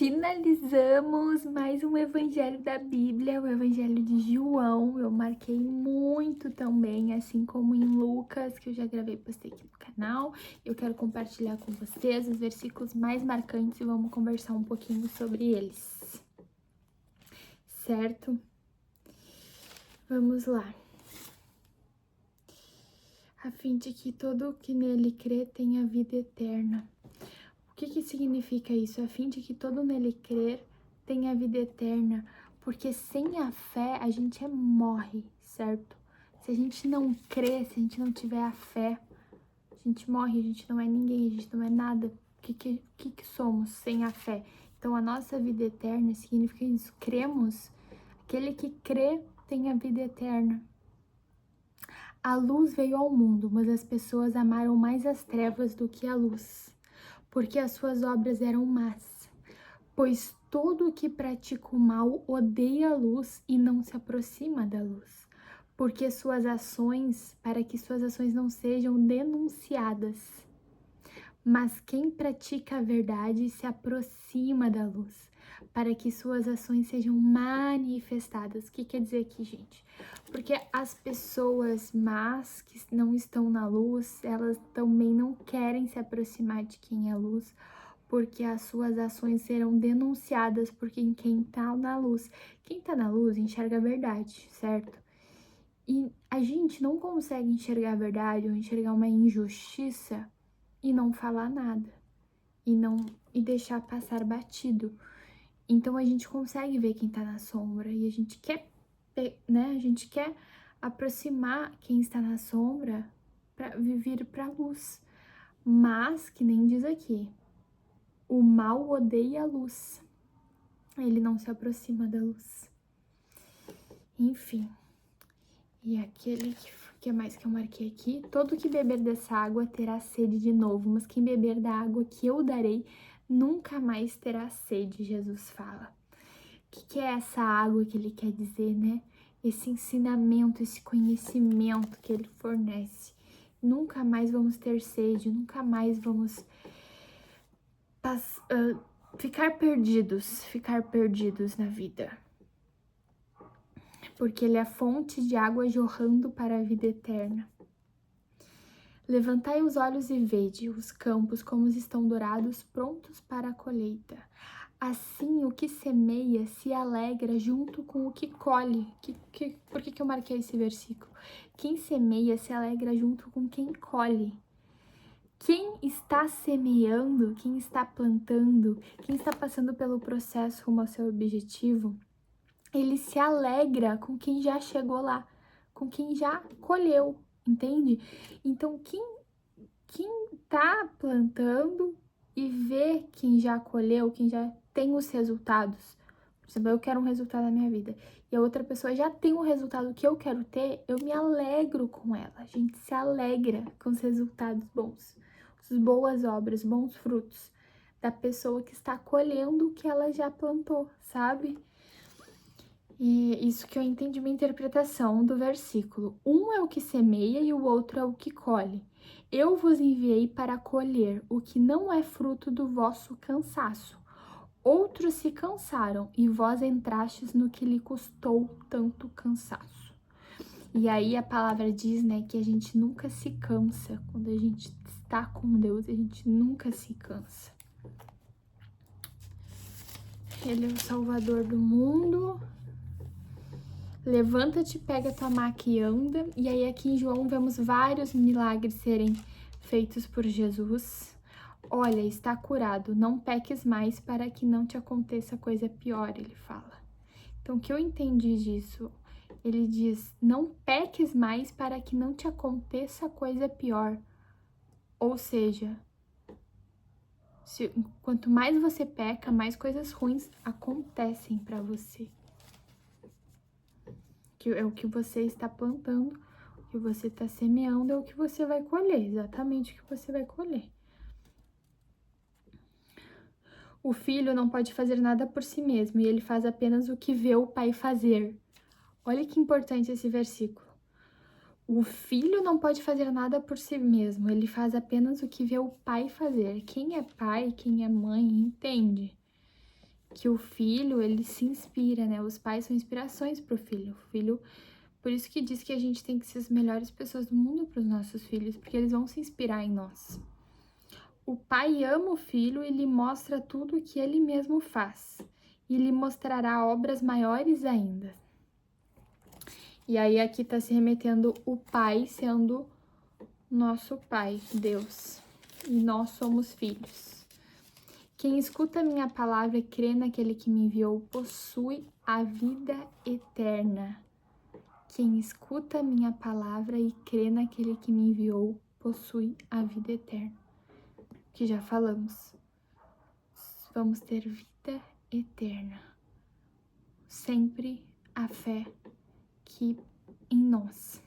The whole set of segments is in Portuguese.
Finalizamos mais um evangelho da Bíblia, o evangelho de João. Eu marquei muito também, assim como em Lucas, que eu já gravei e postei aqui no canal. Eu quero compartilhar com vocês os versículos mais marcantes e vamos conversar um pouquinho sobre eles. Certo? Vamos lá. A fim de que todo o que nele crê tenha vida eterna. O que significa isso? A fim de que todo nele crer tenha vida eterna, porque sem a fé a gente morre, certo? Se a gente não crê, se a gente não tiver a fé, a gente morre, a gente não é ninguém, a gente não é nada. O que somos sem a fé? Então a nossa vida eterna significa isso, cremos, aquele que crê tem a vida eterna. A luz veio ao mundo, mas as pessoas amaram mais as trevas do que a luz, porque as suas obras eram más. Pois todo o que pratica o mal odeia a luz e não se aproxima da luz, para que suas ações não sejam denunciadas. Mas quem pratica a verdade se aproxima da luz, para que suas ações sejam manifestadas. O que quer dizer aqui, gente? Porque as pessoas más que não estão na luz, elas também não querem se aproximar de quem é luz, porque as suas ações serão denunciadas por quem tá na luz. Quem tá na luz enxerga a verdade, certo? E a gente não consegue enxergar a verdade ou enxergar uma injustiça e não falar nada, e deixar passar batido. Então a gente consegue ver quem tá na sombra e a gente quer, né? A gente quer aproximar quem está na sombra para vir para a luz. Mas, que nem diz aqui, o mal odeia a luz. Ele não se aproxima da luz. Enfim. E aquele que é mais que eu marquei aqui, todo que beber dessa água terá sede de novo, mas quem beber da água que eu darei nunca mais terá sede, Jesus fala. O que é essa água que ele quer dizer, né? Esse ensinamento, esse conhecimento que ele fornece. Nunca mais vamos ter sede, nunca mais vamos ficar perdidos na vida. Porque ele é fonte de água jorrando para a vida eterna. Levantai os olhos e vede os campos como estão dourados, prontos para a colheita. Assim, o que semeia se alegra junto com o que colhe. Por que eu marquei esse versículo? Quem semeia se alegra junto com quem colhe. Quem está semeando, quem está plantando, quem está passando pelo processo rumo ao seu objetivo, ele se alegra com quem já chegou lá, com quem já colheu, entende? Então, quem tá plantando e vê quem já colheu, quem já tem os resultados. Por exemplo, eu quero um resultado na minha vida e a outra pessoa já tem o resultado que eu quero ter, eu me alegro com ela. A gente se alegra com os resultados bons, as boas obras, bons frutos da pessoa que está colhendo o que ela já plantou, sabe? E isso que eu entendi minha interpretação do versículo. Um é o que semeia e o outro é o que colhe. Eu vos enviei para colher o que não é fruto do vosso cansaço. Outros se cansaram e vós entrastes no que lhe custou tanto cansaço. E aí a palavra diz, né, que a gente nunca se cansa. Quando a gente está com Deus, a gente nunca se cansa. Ele é o Salvador do mundo. Levanta-te, pega tua maca e anda. E aí aqui em João vemos vários milagres serem feitos por Jesus. Olha, está curado, não peques mais para que não te aconteça coisa pior, ele fala. Então, o que eu entendi disso? Ele diz, não peques mais para que não te aconteça coisa pior. Ou seja, quanto mais você peca, mais coisas ruins acontecem para você. Que é o que você está plantando, o que você está semeando é o que você vai colher, exatamente o que você vai colher. O filho não pode fazer nada por si mesmo, e ele faz apenas o que vê o pai fazer. Olha que importante esse versículo. O filho não pode fazer nada por si mesmo, ele faz apenas o que vê o pai fazer. Quem é pai, quem é mãe, entende que o filho, ele se inspira, né? Os pais são inspirações pro filho. O filho, por isso que diz que a gente tem que ser as melhores pessoas do mundo para os nossos filhos, porque eles vão se inspirar em nós. O pai ama o filho e lhe mostra tudo o que ele mesmo faz, e lhe mostrará obras maiores ainda. E aí aqui está se remetendo o pai sendo nosso pai, Deus, e nós somos filhos. Quem escuta a minha palavra e crê naquele que me enviou possui a vida eterna. Quem escuta a minha palavra e crê naquele que me enviou possui a vida eterna. Que já falamos. Vamos ter vida eterna. Sempre a fé que em nós.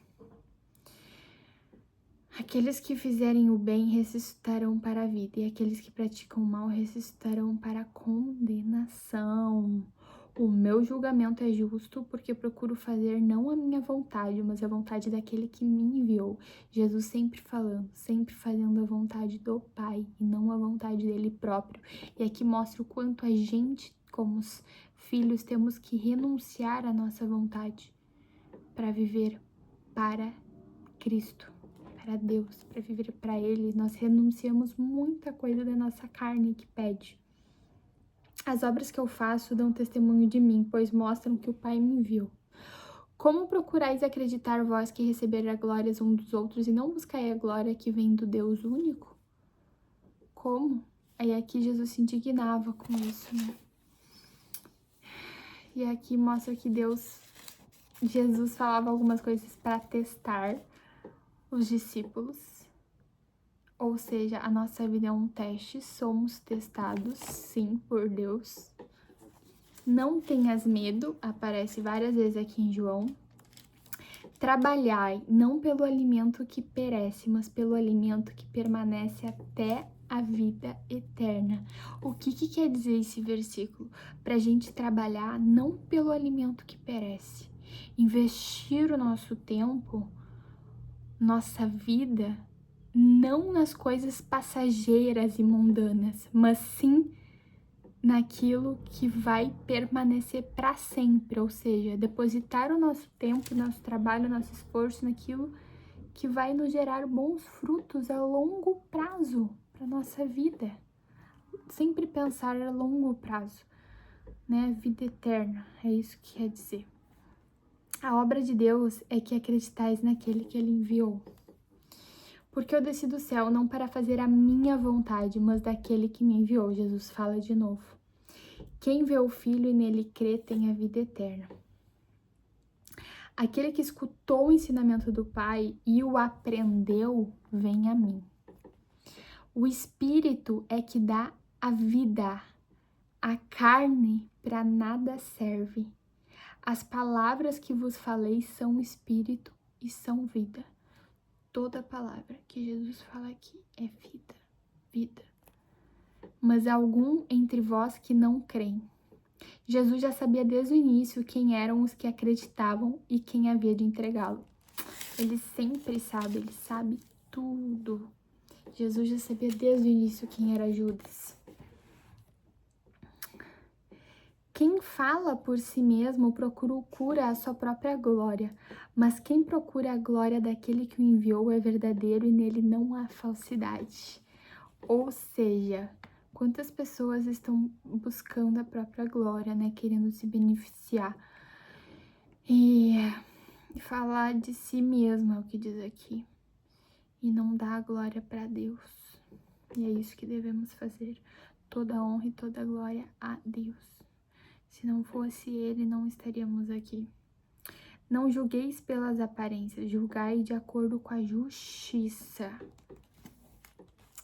Aqueles que fizerem o bem ressuscitarão para a vida, e aqueles que praticam o mal ressuscitarão para a condenação. O meu julgamento é justo, porque procuro fazer não a minha vontade, mas a vontade daquele que me enviou. Jesus sempre falando, sempre fazendo a vontade do Pai, e não a vontade dele próprio. E aqui mostra o quanto a gente, como os filhos, temos que renunciar à nossa vontade para viver para Cristo, para Deus, para viver para Ele. Nós renunciamos muita coisa da nossa carne que pede. As obras que eu faço dão testemunho de mim, pois mostram que o Pai me enviou. Como procurais acreditar vós que receberá glórias uns dos outros e não buscai a glória que vem do Deus único? Como? Aí aqui Jesus se indignava com isso, né? E aqui mostra que Jesus falava algumas coisas para testar os discípulos. Ou seja, a nossa vida é um teste, somos testados, sim, por Deus. Não tenhas medo, aparece várias vezes aqui em João. Trabalhai, não pelo alimento que perece, mas pelo alimento que permanece até a vida eterna. O que quer dizer esse versículo? Para a gente trabalhar não pelo alimento que perece. Investir o nosso tempo, nossa vida, não nas coisas passageiras e mundanas, mas sim naquilo que vai permanecer para sempre, ou seja, depositar o nosso tempo, nosso trabalho, nosso esforço naquilo que vai nos gerar bons frutos a longo prazo para nossa vida. Sempre pensar a longo prazo, né? Vida eterna, é isso que quer dizer. A obra de Deus é que acreditais naquele que Ele enviou. Porque eu desci do céu não para fazer a minha vontade, mas daquele que me enviou. Jesus fala de novo. Quem vê o Filho e nele crê tem a vida eterna. Aquele que escutou o ensinamento do Pai e o aprendeu, vem a mim. O Espírito é que dá a vida. A carne para nada serve. As palavras que vos falei são Espírito e são vida. Toda palavra que Jesus fala aqui é vida, vida. Mas há algum entre vós que não creem. Jesus já sabia desde o início quem eram os que acreditavam e quem havia de entregá-lo. Ele sempre sabe, ele sabe tudo. Jesus já sabia desde o início quem era Judas. Quem fala por si mesmo procura a sua própria glória, mas quem procura a glória daquele que o enviou é verdadeiro e nele não há falsidade. Ou seja, quantas pessoas estão buscando a própria glória, né, querendo se beneficiar e falar de si mesmo, é o que diz aqui, e não dar a glória para Deus. E é isso que devemos fazer, toda a honra e toda a glória a Deus. Se não fosse Ele, não estaríamos aqui. Não julgueis pelas aparências, julgai de acordo com a justiça.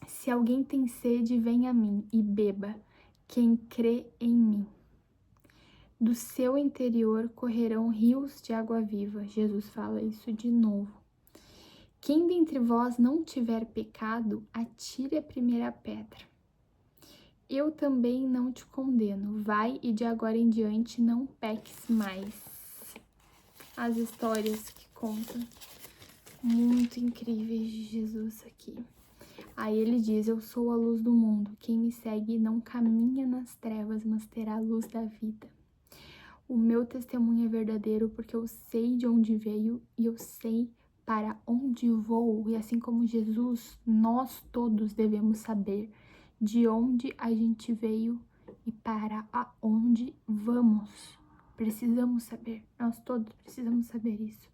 Se alguém tem sede, venha a mim e beba, quem crê em mim. Do seu interior correrão rios de água viva. Jesus fala isso de novo. Quem dentre vós não tiver pecado, atire a primeira pedra. Eu também não te condeno. Vai e de agora em diante não peques mais. As histórias que contam muito incríveis de Jesus aqui. Aí ele diz: eu sou a luz do mundo, quem me segue não caminha nas trevas, mas terá a luz da vida. O meu testemunho é verdadeiro porque eu sei de onde veio e eu sei para onde vou. E assim como Jesus, nós todos devemos saber de onde a gente veio e para aonde vamos. Precisamos saber, nós todos precisamos saber isso.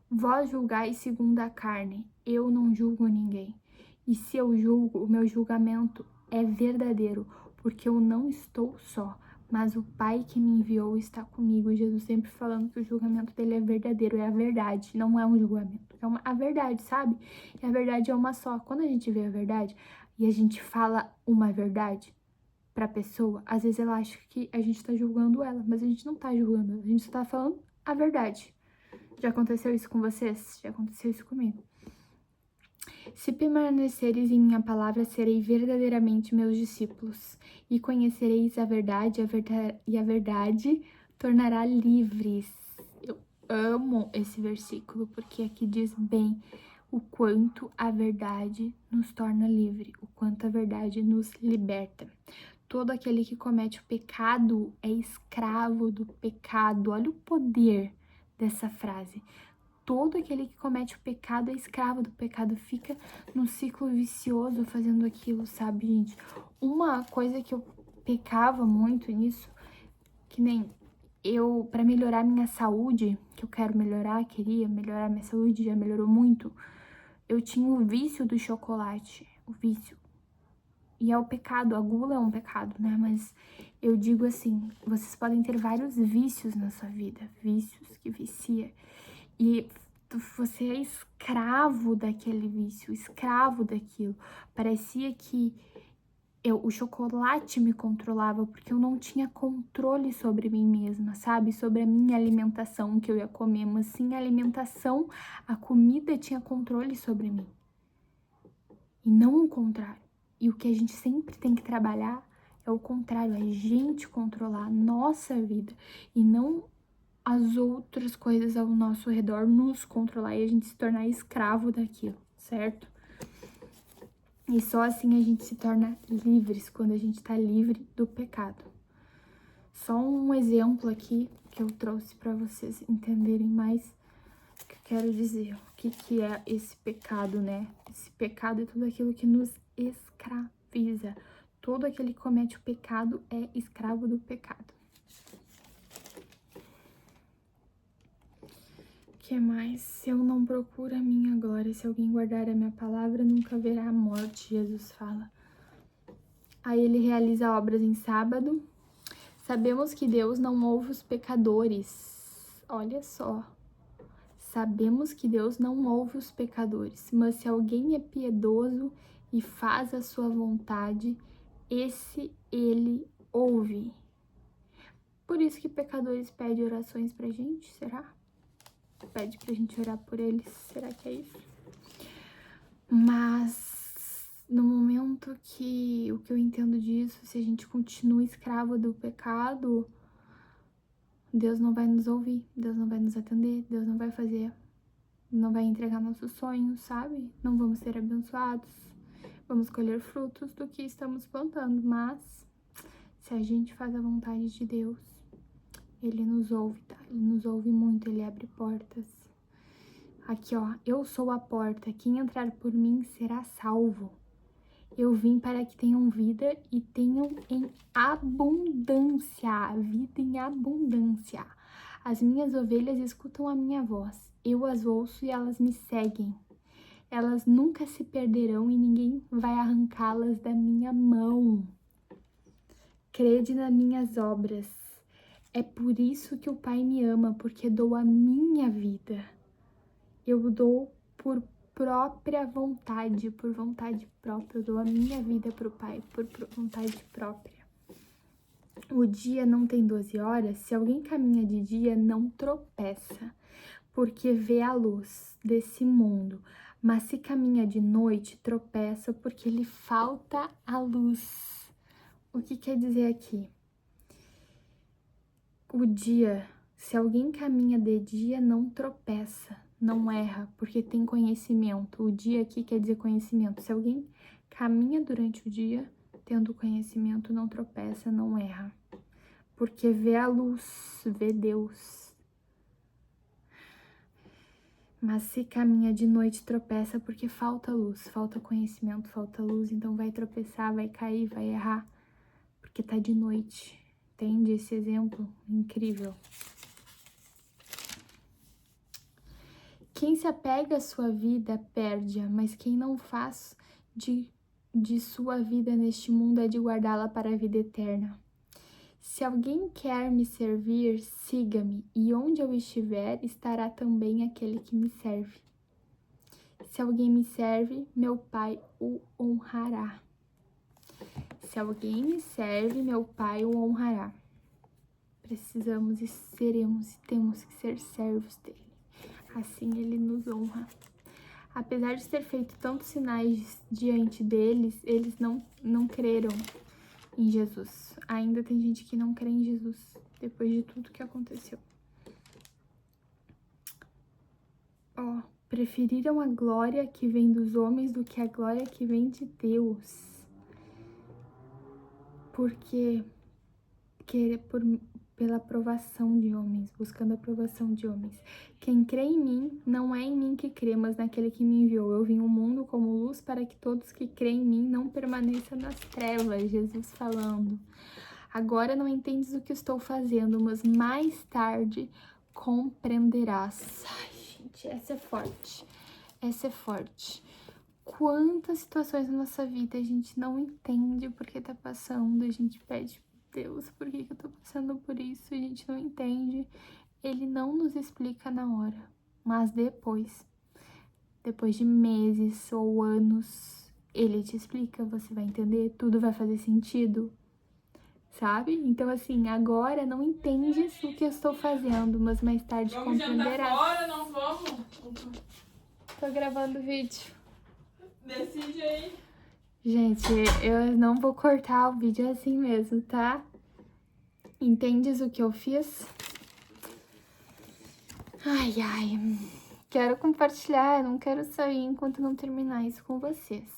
Vós julgais segundo a carne, eu não julgo ninguém. E se eu julgo, o meu julgamento é verdadeiro, porque eu não estou só, mas o Pai que me enviou está comigo. E Jesus sempre falando que o julgamento dele é verdadeiro, é a verdade, não é um julgamento, é a verdade, sabe? E a verdade é uma só. Quando a gente vê a verdade e a gente fala uma verdade pra pessoa, às vezes ela acha que a gente tá julgando ela, mas a gente não tá julgando ela, a gente só tá falando a verdade. Já aconteceu isso com vocês? Já aconteceu isso comigo. Se permaneceres em minha palavra, serei verdadeiramente meus discípulos, e conhecereis a verdade, e a verdade tornará livres. Eu amo esse versículo, porque aqui diz bem o quanto a verdade nos torna livre, o quanto a verdade nos liberta. Todo aquele que comete o pecado é escravo do pecado. Olha o poder dessa frase. Todo aquele que comete o pecado é escravo do pecado, fica num ciclo vicioso fazendo aquilo, sabe, gente? Uma coisa que eu pecava muito nisso, que nem eu, pra melhorar minha saúde, que eu quero melhorar, queria melhorar minha saúde, já melhorou muito, eu tinha o vício do chocolate, o vício. E é o pecado, a gula é um pecado, né? Mas eu digo assim, vocês podem ter vários vícios na sua vida, vícios que vicia. E você é escravo daquele vício, escravo daquilo. Parecia que o chocolate me controlava porque eu não tinha controle sobre mim mesma, sabe? Sobre a minha alimentação que eu ia comer, mas sim a alimentação, a comida tinha controle sobre mim. E não o contrário. E o que a gente sempre tem que trabalhar é o contrário, a gente controlar a nossa vida e não as outras coisas ao nosso redor nos controlar e a gente se tornar escravo daquilo, certo? E só assim a gente se torna livres, quando a gente tá livre do pecado. Só um exemplo aqui que eu trouxe para vocês entenderem mais o que eu quero dizer. O que é esse pecado, né? Esse pecado é tudo aquilo que nos escraviza. Todo aquele que comete o pecado é escravo do pecado. Que mais? Se eu não procuro a minha glória, se alguém guardar a minha palavra, nunca verá a morte, Jesus fala. Aí ele realiza obras em sábado. Sabemos que Deus não ouve os pecadores. Olha só. Sabemos que Deus não ouve os pecadores, mas se alguém é piedoso e faz a sua vontade, esse ele ouve. Por isso que pecadores pedem orações pra gente, será? Pede pra gente orar por eles, será que é isso? Mas no momento que o que eu entendo disso, se a gente continua escravo do pecado, Deus não vai nos ouvir, Deus não vai nos atender, Deus não vai fazer, não vai entregar nossos sonhos, sabe? Não vamos ser abençoados, vamos colher frutos do que estamos plantando, mas se a gente faz a vontade de Deus, Ele nos ouve, tá? Ele nos ouve muito, Ele abre portas. Aqui, ó, eu sou a porta, quem entrar por mim será salvo. Eu vim para que tenham vida e tenham em abundância, vida em abundância. As minhas ovelhas escutam a minha voz, eu as ouço e elas me seguem. Elas nunca se perderão e ninguém vai arrancá-las da minha mão. Crede nas minhas obras. É por isso que o Pai me ama, porque dou a minha vida. Eu dou por própria vontade, por vontade própria. Eu dou a minha vida pro Pai, por vontade própria. O dia não tem 12 horas, se alguém caminha de dia, não tropeça, porque vê a luz desse mundo. Mas se caminha de noite, tropeça, porque lhe falta a luz. O que quer dizer aqui? O dia, se alguém caminha de dia, não tropeça, não erra, porque tem conhecimento. O dia aqui quer dizer conhecimento. Se alguém caminha durante o dia, tendo conhecimento, não tropeça, não erra. Porque vê a luz, vê Deus. Mas se caminha de noite, tropeça porque falta luz, falta conhecimento, falta luz. Então vai tropeçar, vai cair, vai errar, porque tá de noite. Entende esse exemplo? Incrível. Quem se apega à sua vida, perde-a, mas quem não faz de sua vida neste mundo é de guardá-la para a vida eterna. Se alguém quer me servir, siga-me, e onde eu estiver, estará também aquele que me serve. Se alguém me serve, meu Pai o honrará. Se alguém me serve, meu Pai o honrará. Precisamos e seremos e temos que ser servos dele. Assim ele nos honra. Apesar de ter feito tantos sinais diante deles, eles não creram em Jesus. Ainda tem gente que não crê em Jesus depois de tudo que aconteceu. Preferiram a glória que vem dos homens do que a glória que vem de Deus. Porque pela aprovação de homens, buscando a aprovação de homens. Quem crê em mim, não é em mim que crê, mas naquele que me enviou. Eu vim ao mundo como luz para que todos que creem em mim não permaneçam nas trevas. Jesus falando. Agora não entendes o que estou fazendo, mas mais tarde compreenderás. Ai, gente, essa é forte. Essa é forte. Quantas situações na nossa vida a gente não entende porque tá passando, a gente pede, Deus, por que eu tô passando por isso? A gente não entende. Ele não nos explica na hora, mas depois de meses ou anos, ele te explica, você vai entender, tudo vai fazer sentido, sabe? Então, assim, agora não entendes o que eu estou fazendo, mas mais tarde compreenderás. Vamos jantar fora, não vamos? Tô gravando vídeo. Decide aí. Gente, eu não vou cortar o vídeo assim mesmo, tá? Entendes o que eu fiz? Ai, ai. Quero compartilhar, não quero sair enquanto não terminar isso com vocês.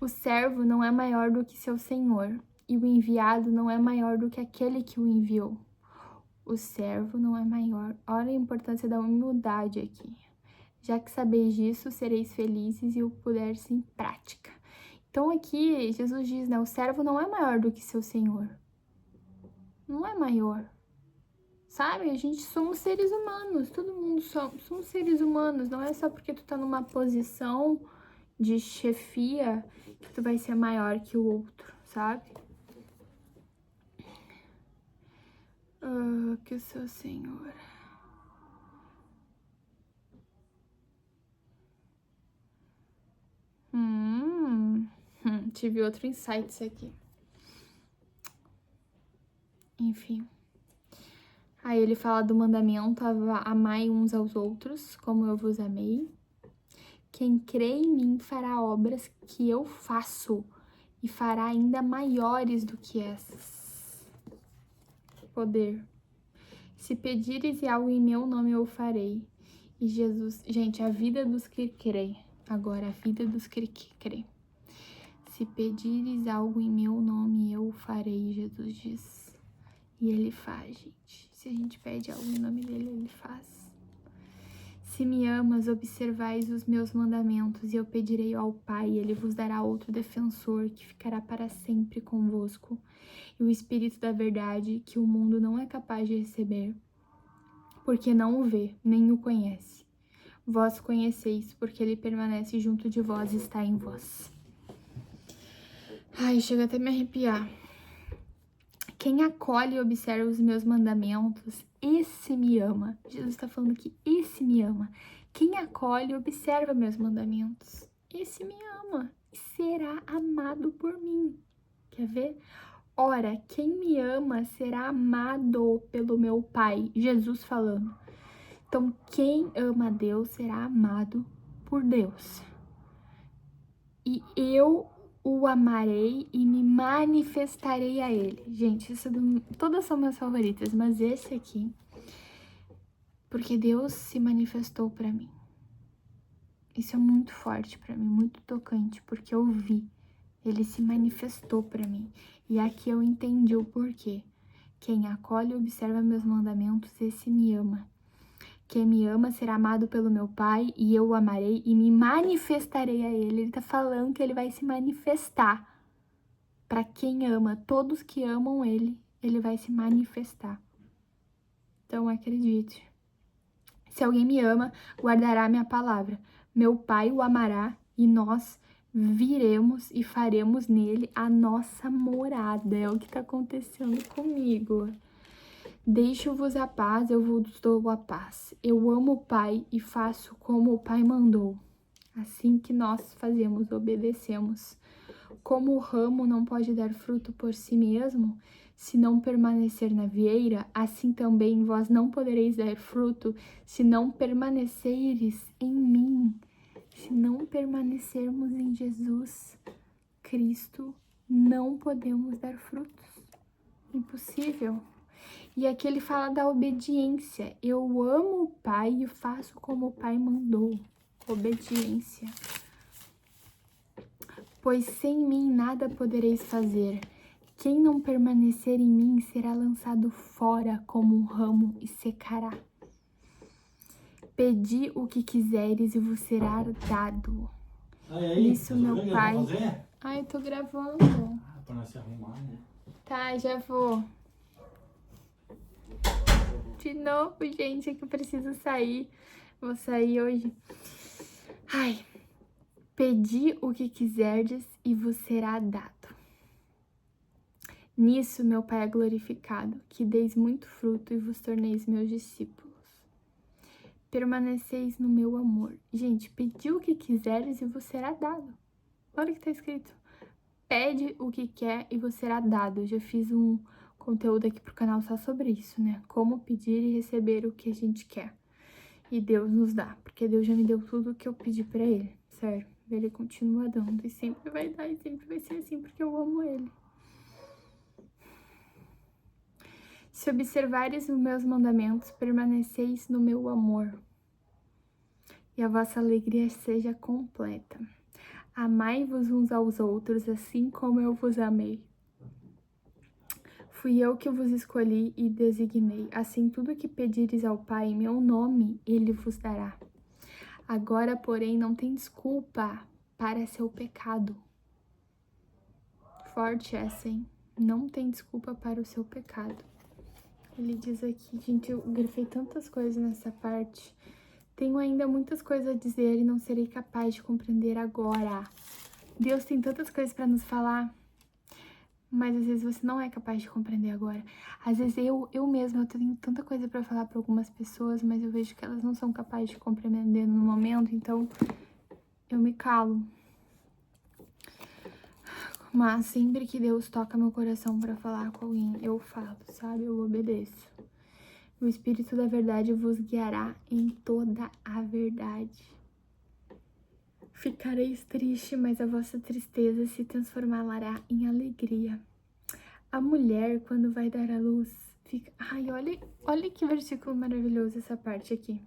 O servo não é maior do que seu senhor, e o enviado não é maior do que aquele que o enviou. O servo não é maior. Olha a importância da humildade aqui. Já que sabeis disso, sereis felizes e o puderes em prática. Então aqui, Jesus diz, né? O servo não é maior do que seu senhor. Não é maior. Sabe? A gente somos seres humanos. Todo mundo somos seres humanos. Não é só porque tu tá numa posição de chefia que tu vai ser maior que o outro, sabe? Que o seu senhor... tive outro insight isso aqui. Enfim. Aí ele fala do mandamento, amai uns aos outros, como eu vos amei. Quem crê em mim fará obras que eu faço e fará ainda maiores do que essas. Poder. Se pedires algo em meu nome, eu farei. E Jesus... Gente, a vida dos que creem. Agora, a vida dos que creem. Se pedires algo em meu nome, eu farei, Jesus diz. E ele faz, gente. Se a gente pede algo em nome dele, ele faz. Se me amas, observais os meus mandamentos, e eu pedirei ao Pai, e ele vos dará outro defensor, que ficará para sempre convosco, e o Espírito da verdade, que o mundo não é capaz de receber, porque não o vê, nem o conhece. Vós conheceis, porque ele permanece junto de vós e está em vós. Ai, chega até a me arrepiar. Quem acolhe e observa os meus mandamentos, esse me ama. Jesus está falando que esse me ama. Quem acolhe e observa meus mandamentos, esse me ama e será amado por mim. Quer ver? Ora, quem me ama será amado pelo meu Pai. Jesus falando. Então, quem ama a Deus será amado por Deus. E eu o amarei e me manifestarei a ele. Gente, todas são minhas favoritas, mas esse aqui, porque Deus se manifestou para mim. Isso é muito forte pra mim, muito tocante, porque eu vi. Ele se manifestou pra mim. E aqui eu entendi o porquê. Quem acolhe e observa meus mandamentos, esse me ama. Quem me ama será amado pelo meu Pai, e eu o amarei e me manifestarei a ele. Ele tá falando que ele vai se manifestar. Para quem ama, todos que amam ele, ele vai se manifestar. Então acredite. Se alguém me ama, guardará minha palavra. Meu Pai o amará e nós viremos e faremos nele a nossa morada. É o que tá acontecendo comigo. Deixo-vos a paz, eu vos dou a paz. Eu amo o Pai e faço como o Pai mandou. Assim que nós fazemos, obedecemos. Como o ramo não pode dar fruto por si mesmo, se não permanecer na videira, assim também vós não podereis dar fruto, se não permaneceres em mim. Se não permanecermos em Jesus Cristo, não podemos dar frutos. Impossível. E aqui ele fala da obediência. Eu amo o Pai e faço como o Pai mandou. Obediência. Pois sem mim nada podereis fazer. Quem não permanecer em mim será lançado fora como um ramo e secará. Pedi o que quiseres e vos será dado. Nisso meu Pai... Ai, eu tô gravando. Ah, pra nós se arrumar, né? Tá, já vou. De novo, gente, é que eu preciso sair. Vou sair hoje. Ai, pedi o que quiserdes e vos será dado. Nisso meu Pai é glorificado, que deis muito fruto e vos torneis meus discípulos. Permaneceis no meu amor. Gente, pedi o que quiseres e vos será dado. Olha o que tá escrito. Pede o que quer e vos será dado. Eu já fiz um conteúdo aqui pro canal só sobre isso, né? Como pedir e receber o que a gente quer. E Deus nos dá, porque Deus já me deu tudo o que eu pedi pra Ele, sério. Ele continua dando e sempre vai dar e sempre vai ser assim, porque eu amo Ele. Se observares os meus mandamentos, permaneceis no meu amor, e a vossa alegria seja completa. Amai-vos uns aos outros, assim como eu vos amei. Fui eu que vos escolhi e designei. Assim, tudo que pedires ao Pai em meu nome, Ele vos dará. Agora, porém, não tem desculpa para seu pecado. Forte essa, hein? Não tem desculpa para o seu pecado. Ele diz aqui, gente, eu grifei tantas coisas nessa parte. Tenho ainda muitas coisas a dizer e não serei capaz de compreender agora. Deus tem tantas coisas para nos falar, mas às vezes você não é capaz de compreender agora. Às vezes eu mesma tenho tanta coisa para falar para algumas pessoas, mas eu vejo que elas não são capazes de compreender no momento, então eu me calo. Mas sempre que Deus toca meu coração para falar com alguém, eu falo, sabe? Eu obedeço. O Espírito da verdade vos guiará em toda a verdade. Ficareis triste, mas a vossa tristeza se transformará em alegria. A mulher, quando vai dar à luz, fica... Ai, olha que versículo maravilhoso essa parte aqui.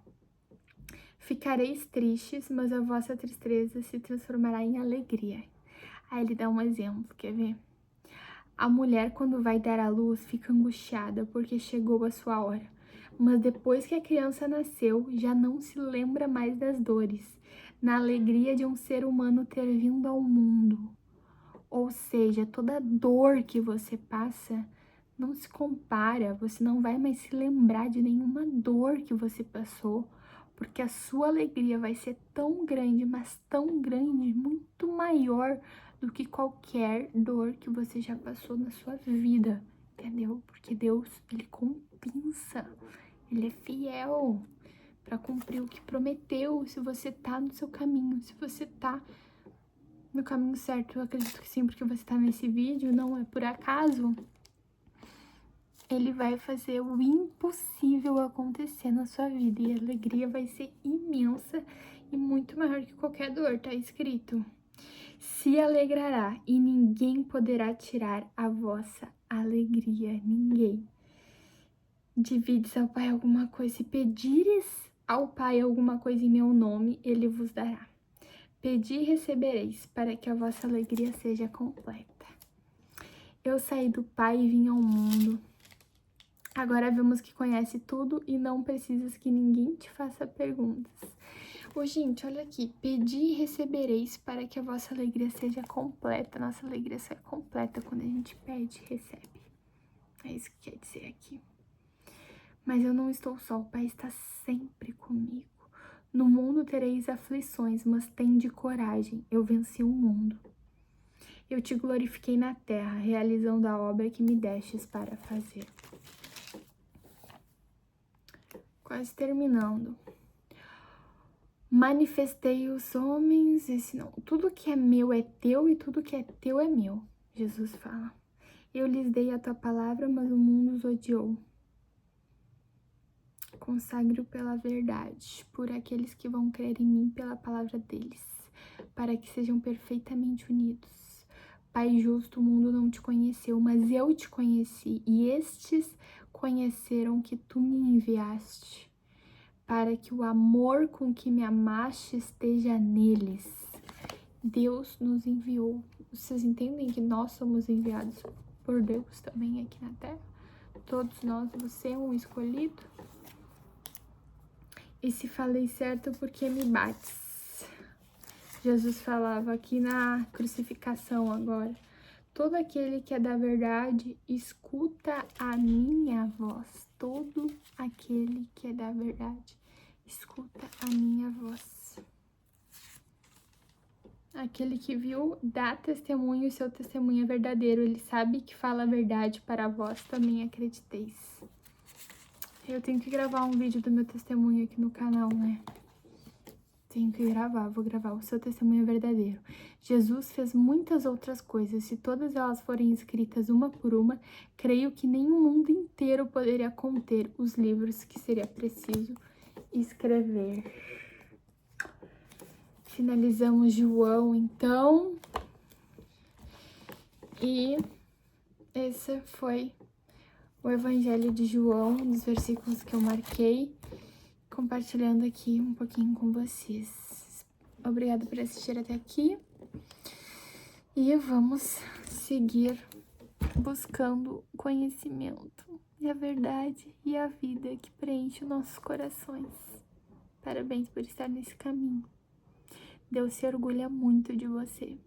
Ficareis tristes, mas a vossa tristeza se transformará em alegria. Aí ele dá um exemplo, quer ver? A mulher, quando vai dar à luz, fica angustiada porque chegou a sua hora. Mas depois que a criança nasceu, já não se lembra mais das dores, na alegria de um ser humano ter vindo ao mundo. Ou seja, toda dor que você passa não se compara, você não vai mais se lembrar de nenhuma dor que você passou, porque a sua alegria vai ser tão grande, mas tão grande, muito maior do que qualquer dor que você já passou na sua vida, entendeu? Porque Deus, Ele compensa, Ele é fiel para cumprir o que prometeu. Se você tá no seu caminho, se você tá no caminho certo, eu acredito que sim, porque você tá nesse vídeo, não é por acaso. Ele vai fazer o impossível acontecer na sua vida e a alegria vai ser imensa e muito maior que qualquer dor, tá escrito. Se alegrará e ninguém poderá tirar a vossa alegria, ninguém. Divides ao Pai alguma coisa, se pedires ao Pai alguma coisa em meu nome, Ele vos dará. Pedi e recebereis, para que a vossa alegria seja completa. Eu saí do Pai e vim ao mundo. Agora vemos que conhece tudo e não precisas que ninguém te faça perguntas. Ô, gente, olha aqui. Pedi e recebereis para que a vossa alegria seja completa. Nossa alegria só é completa quando a gente pede e recebe. É isso que quer dizer aqui. Mas eu não estou só, o Pai está sempre comigo. No mundo tereis aflições, mas tende coragem, eu venci o mundo. Eu te glorifiquei na terra, realizando a obra que me destes para fazer. Quase terminando. Manifestei os homens, tudo que é meu é teu e tudo que é teu é meu, Jesus fala. Eu lhes dei a tua palavra, mas o mundo os odiou. Consagro pela verdade, por aqueles que vão crer em mim pela palavra deles, para que sejam perfeitamente unidos. Pai justo, o mundo não te conheceu, mas eu te conheci, e estes conheceram que tu me enviaste, para que o amor com que me amaste esteja neles. Deus nos enviou. Vocês entendem que nós somos enviados por Deus também aqui na Terra? Todos nós, você é um escolhido. E se falei certo, porque me bates? Jesus falava aqui na crucificação agora. Todo aquele que é da verdade, escuta a minha voz. Todo aquele que é da verdade, escuta a minha voz. Aquele que viu, dá testemunho, e seu testemunho é verdadeiro. Ele sabe que fala a verdade, para vós também acrediteis. Eu tenho que gravar um vídeo do meu testemunho aqui no canal, né? Tenho que gravar, vou gravar. O seu testemunho é verdadeiro. Jesus fez muitas outras coisas. Se todas elas forem escritas uma por uma, creio que nem o mundo inteiro poderia conter os livros que seria preciso escrever. Finalizamos João, então. E esse foi o Evangelho de João, dos versículos que eu marquei, compartilhando aqui um pouquinho com vocês. Obrigada por assistir até aqui. E vamos seguir buscando o conhecimento e a verdade e a vida que preenche nossos corações. Parabéns por estar nesse caminho. Deus se orgulha muito de você.